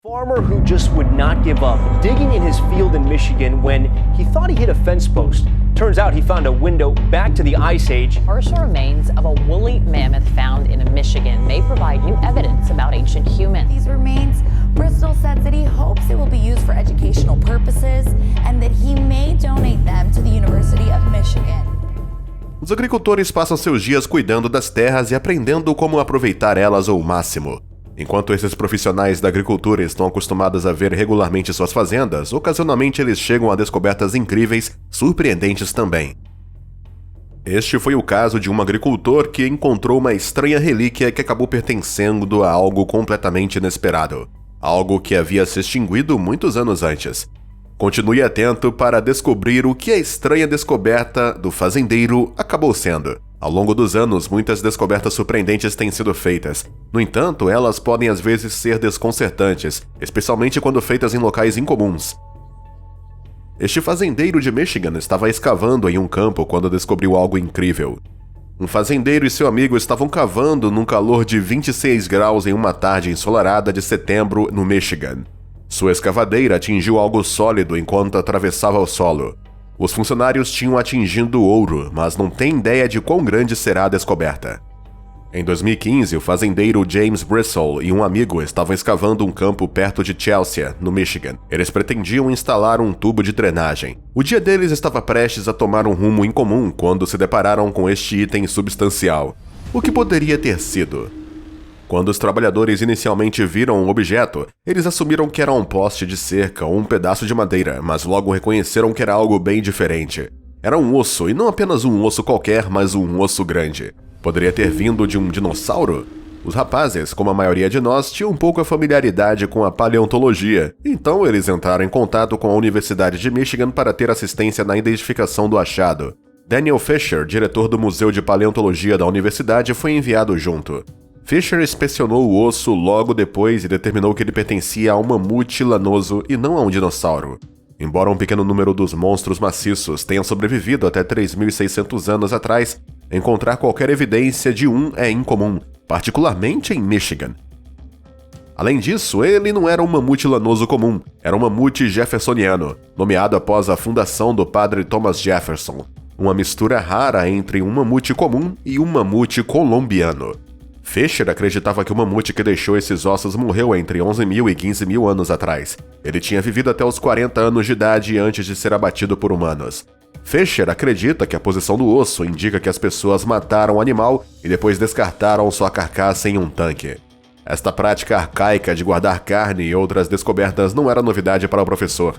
Farmer who just would not give up, digging in his field in Michigan when he thought he hit a fence post. Turns out he found a window back to the Ice Age. Partial remains of a woolly mammoth found in Michigan may provide new evidence about ancient humans. These remains, Bristol says that he hopes it will be used for educational purposes and that he may donate them to the University of Michigan. Os agricultores passam seus dias cuidando das terras e aprendendo como aproveitar elas ao máximo. Enquanto esses profissionais da agricultura estão acostumados a ver regularmente suas fazendas, ocasionalmente eles chegam a descobertas incríveis, surpreendentes também. Este foi o caso de um agricultor que encontrou uma estranha relíquia que acabou pertencendo a algo completamente inesperado. Algo que havia se extinguido muitos anos antes. Continue atento para descobrir o que a estranha descoberta do fazendeiro acabou sendo. Ao longo dos anos, muitas descobertas surpreendentes têm sido feitas. No entanto, elas podem às vezes ser desconcertantes, especialmente quando feitas em locais incomuns. Este fazendeiro de Michigan estava escavando em um campo quando descobriu algo incrível. Um fazendeiro e seu amigo estavam cavando num calor de 26 graus em uma tarde ensolarada de setembro no Michigan. Sua escavadeira atingiu algo sólido enquanto atravessava o solo. Os funcionários tinham atingido ouro, mas não têm ideia de quão grande será a descoberta. Em 2015, o fazendeiro James Bristol e um amigo estavam escavando um campo perto de Chelsea, no Michigan. Eles pretendiam instalar um tubo de drenagem. O dia deles estava prestes a tomar um rumo incomum quando se depararam com este item substancial. O que poderia ter sido? Quando os trabalhadores inicialmente viram o objeto, eles assumiram que era um poste de cerca ou um pedaço de madeira, mas logo reconheceram que era algo bem diferente. Era um osso, e não apenas um osso qualquer, mas um osso grande. Poderia ter vindo de um dinossauro? Os rapazes, como a maioria de nós, tinham pouca familiaridade com a paleontologia, então eles entraram em contato com a Universidade de Michigan para ter assistência na identificação do achado. Daniel Fisher, diretor do Museu de Paleontologia da universidade, foi enviado junto. Fisher inspecionou o osso logo depois e determinou que ele pertencia a um mamute lanoso e não a um dinossauro. Embora um pequeno número dos monstros maciços tenha sobrevivido até 3.600 anos atrás, encontrar qualquer evidência de um é incomum, particularmente em Michigan. Além disso, ele não era um mamute lanoso comum, era um mamute jeffersoniano, nomeado após a fundação do padre Thomas Jefferson, uma mistura rara entre um mamute comum e um mamute colombiano. Fisher acreditava que o mamute que deixou esses ossos morreu entre 11.000 e 15.000 anos atrás. Ele tinha vivido até os 40 anos de idade antes de ser abatido por humanos. Fisher acredita que a posição do osso indica que as pessoas mataram o animal e depois descartaram sua carcaça em um tanque. Esta prática arcaica de guardar carne e outras descobertas não era novidade para o professor.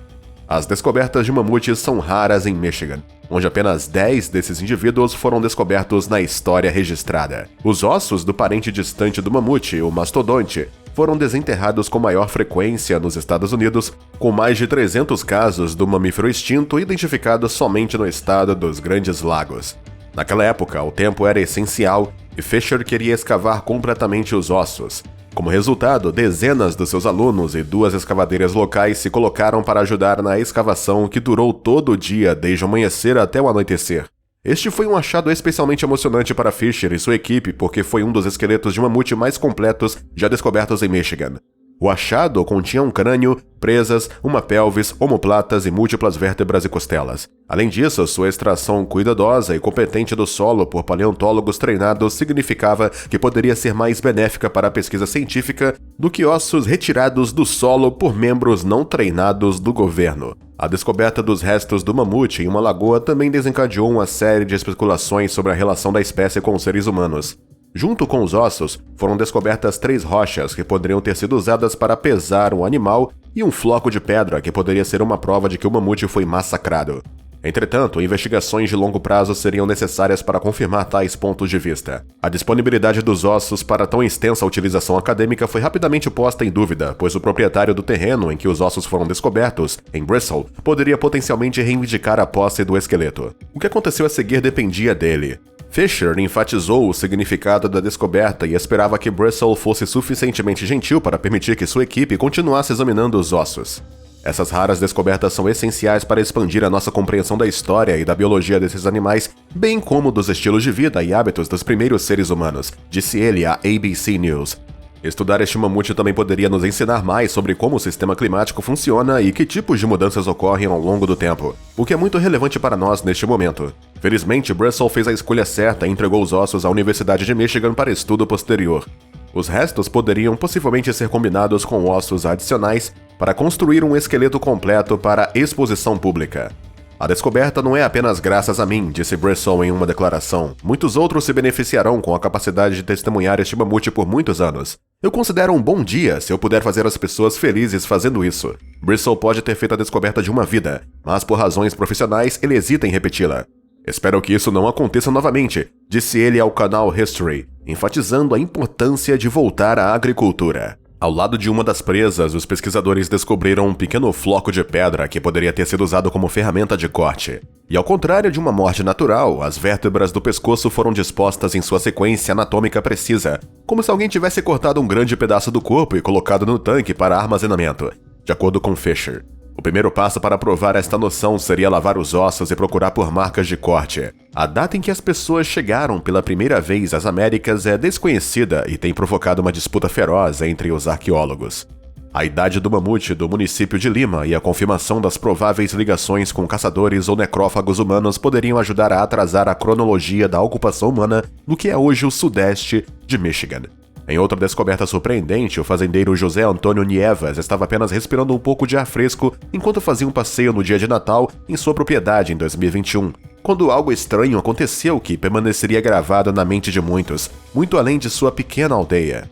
As descobertas de mamutes são raras em Michigan, onde apenas 10 desses indivíduos foram descobertos na história registrada. Os ossos do parente distante do mamute, o mastodonte, foram desenterrados com maior frequência nos Estados Unidos, com mais de 300 casos do mamífero extinto identificados somente no estado dos Grandes Lagos. Naquela época, o tempo era essencial e Fisher queria escavar completamente os ossos. Como resultado, dezenas dos seus alunos e 2 escavadeiras locais se colocaram para ajudar na escavação que durou todo o dia, desde o amanhecer até o anoitecer. Este foi um achado especialmente emocionante para Fisher e sua equipe porque foi um dos esqueletos de mamute mais completos já descobertos em Michigan. O achado continha um crânio, presas, uma pelvis, omoplatas e múltiplas vértebras e costelas. Além disso, sua extração cuidadosa e competente do solo por paleontólogos treinados significava que poderia ser mais benéfica para a pesquisa científica do que ossos retirados do solo por membros não treinados do governo. A descoberta dos restos do mamute em uma lagoa também desencadeou uma série de especulações sobre a relação da espécie com os seres humanos. Junto com os ossos, foram descobertas 3 rochas que poderiam ter sido usadas para pesar o animal e um floco de pedra que poderia ser uma prova de que o mamute foi massacrado. Entretanto, investigações de longo prazo seriam necessárias para confirmar tais pontos de vista. A disponibilidade dos ossos para tão extensa utilização acadêmica foi rapidamente posta em dúvida, pois o proprietário do terreno em que os ossos foram descobertos, em Bristol, poderia potencialmente reivindicar a posse do esqueleto. O que aconteceu a seguir dependia dele. Fisher enfatizou o significado da descoberta e esperava que Bristol fosse suficientemente gentil para permitir que sua equipe continuasse examinando os ossos. Essas raras descobertas são essenciais para expandir a nossa compreensão da história e da biologia desses animais, bem como dos estilos de vida e hábitos dos primeiros seres humanos, disse ele à ABC News. Estudar este mamute também poderia nos ensinar mais sobre como o sistema climático funciona e que tipos de mudanças ocorrem ao longo do tempo, o que é muito relevante para nós neste momento. Felizmente, Brussel fez a escolha certa e entregou os ossos à Universidade de Michigan para estudo posterior. Os restos poderiam possivelmente ser combinados com ossos adicionais para construir um esqueleto completo para exposição pública. A descoberta não é apenas graças a mim, disse Brussel em uma declaração. Muitos outros se beneficiarão com a capacidade de testemunhar este mamute por muitos anos. Eu considero um bom dia se eu puder fazer as pessoas felizes fazendo isso. Brussel pode ter feito a descoberta de uma vida, mas por razões profissionais ele hesita em repeti-la. Espero que isso não aconteça novamente, disse ele ao canal History, enfatizando a importância de voltar à agricultura. Ao lado de uma das presas, os pesquisadores descobriram um pequeno floco de pedra que poderia ter sido usado como ferramenta de corte. E ao contrário de uma morte natural, as vértebras do pescoço foram dispostas em sua sequência anatômica precisa, como se alguém tivesse cortado um grande pedaço do corpo e colocado no tanque para armazenamento, de acordo com Fisher. O primeiro passo para provar esta noção seria lavar os ossos e procurar por marcas de corte. A data em que as pessoas chegaram pela primeira vez às Américas é desconhecida e tem provocado uma disputa feroz entre os arqueólogos. A idade do mamute do município de Lima e a confirmação das prováveis ligações com caçadores ou necrófagos humanos poderiam ajudar a atrasar a cronologia da ocupação humana no que é hoje o sudeste de Michigan. Em outra descoberta surpreendente, o fazendeiro José Antônio Nievas estava apenas respirando um pouco de ar fresco enquanto fazia um passeio no dia de Natal em sua propriedade em 2021, quando algo estranho aconteceu que permaneceria gravado na mente de muitos, muito além de sua pequena aldeia.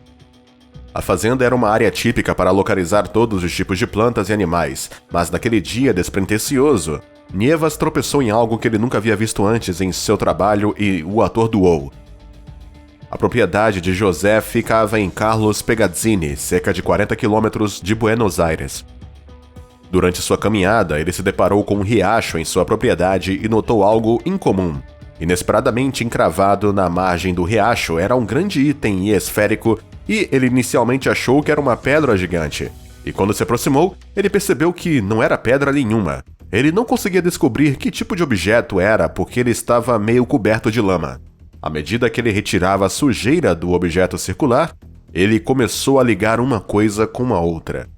A fazenda era uma área típica para localizar todos os tipos de plantas e animais, mas naquele dia despretensioso, Nievas tropeçou em algo que ele nunca havia visto antes em seu trabalho e o atordoou. A propriedade de José ficava em Carlos Pegazzini, cerca de 40 quilômetros de Buenos Aires. Durante sua caminhada, ele se deparou com um riacho em sua propriedade e notou algo incomum. Inesperadamente encravado na margem do riacho era um grande item esférico e ele inicialmente achou que era uma pedra gigante. E quando se aproximou, ele percebeu que não era pedra nenhuma. Ele não conseguia descobrir que tipo de objeto era porque ele estava meio coberto de lama. À medida que ele retirava a sujeira do objeto circular, ele começou a ligar uma coisa com a outra.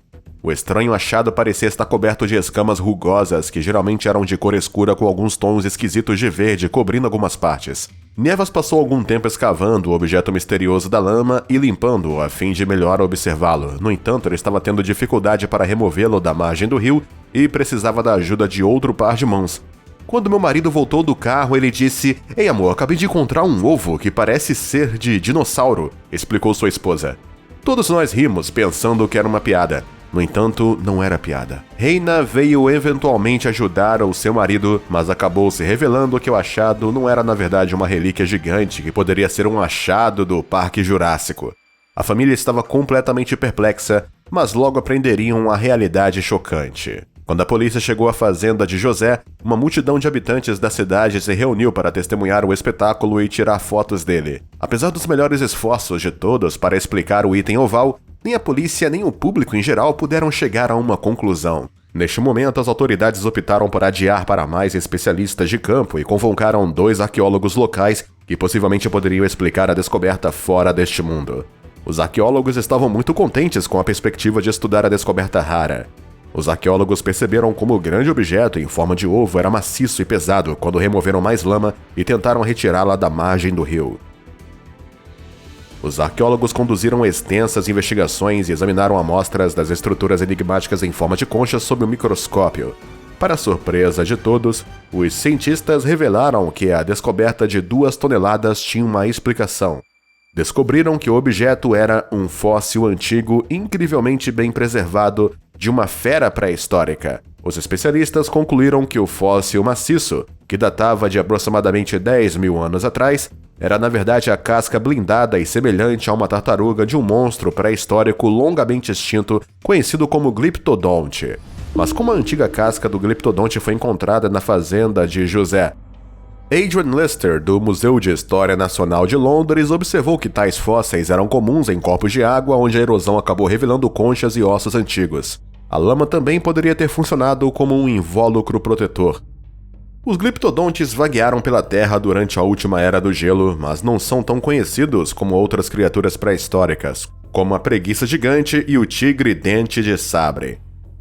O estranho achado parecia estar coberto de escamas rugosas que geralmente eram de cor escura com alguns tons esquisitos de verde cobrindo algumas partes. Nievas passou algum tempo escavando o objeto misterioso da lama e limpando-o a fim de melhor observá-lo. No entanto, ele estava tendo dificuldade para removê-lo da margem do rio e precisava da ajuda de outro par de mãos. Quando meu marido voltou do carro, ele disse: "Ei amor, acabei de encontrar um ovo que parece ser de dinossauro", explicou sua esposa. Todos nós rimos, pensando que era uma piada. No entanto, não era piada. Reina veio eventualmente ajudar o seu marido, mas acabou se revelando que o achado não era na verdade uma relíquia gigante que poderia ser um achado do Parque Jurássico. A família estava completamente perplexa, mas logo aprenderiam a realidade chocante. Quando a polícia chegou à fazenda de José, uma multidão de habitantes da cidade se reuniu para testemunhar o espetáculo e tirar fotos dele. Apesar dos melhores esforços de todos para explicar o item oval, nem a polícia nem o público em geral puderam chegar a uma conclusão. Neste momento, as autoridades optaram por adiar para mais especialistas de campo e convocaram 2 arqueólogos locais que possivelmente poderiam explicar a descoberta fora deste mundo. Os arqueólogos estavam muito contentes com a perspectiva de estudar a descoberta rara. Os arqueólogos perceberam como o grande objeto em forma de ovo era maciço e pesado quando removeram mais lama e tentaram retirá-la da margem do rio. Os arqueólogos conduziram extensas investigações e examinaram amostras das estruturas enigmáticas em forma de concha sob o microscópio. Para surpresa de todos, os cientistas revelaram que a descoberta de 2 toneladas tinha uma explicação. Descobriram que o objeto era um fóssil antigo incrivelmente bem preservado de uma fera pré-histórica. Os especialistas concluíram que o fóssil maciço, que datava de aproximadamente 10.000 anos atrás, era na verdade a casca blindada e semelhante a uma tartaruga de um monstro pré-histórico longamente extinto, conhecido como Glyptodonte. Mas como a antiga casca do Glyptodonte foi encontrada na fazenda de José? Adrian Lister, do Museu de História Nacional de Londres, observou que tais fósseis eram comuns em corpos de água onde a erosão acabou revelando conchas e ossos antigos. A lama também poderia ter funcionado como um invólucro protetor. Os Glyptodontes vaguearam pela Terra durante a última era do gelo, mas não são tão conhecidos como outras criaturas pré-históricas, como a preguiça gigante e o tigre dente de sabre.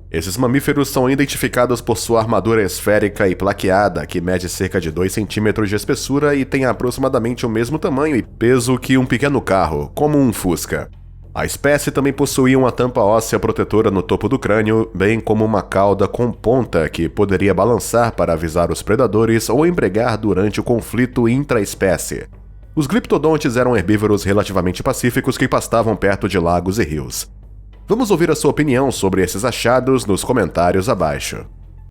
Esses mamíferos são identificados por sua armadura esférica e plaqueada, que mede cerca de 2 centímetros de espessura e tem aproximadamente o mesmo tamanho e peso que um pequeno carro, como um Fusca. A espécie também possuía uma tampa óssea protetora no topo do crânio, bem como uma cauda com ponta que poderia balançar para avisar os predadores ou empregar durante o conflito intraespécie. Os gliptodontes eram herbívoros relativamente pacíficos que pastavam perto de lagos e rios. Vamos ouvir a sua opinião sobre esses achados nos comentários abaixo.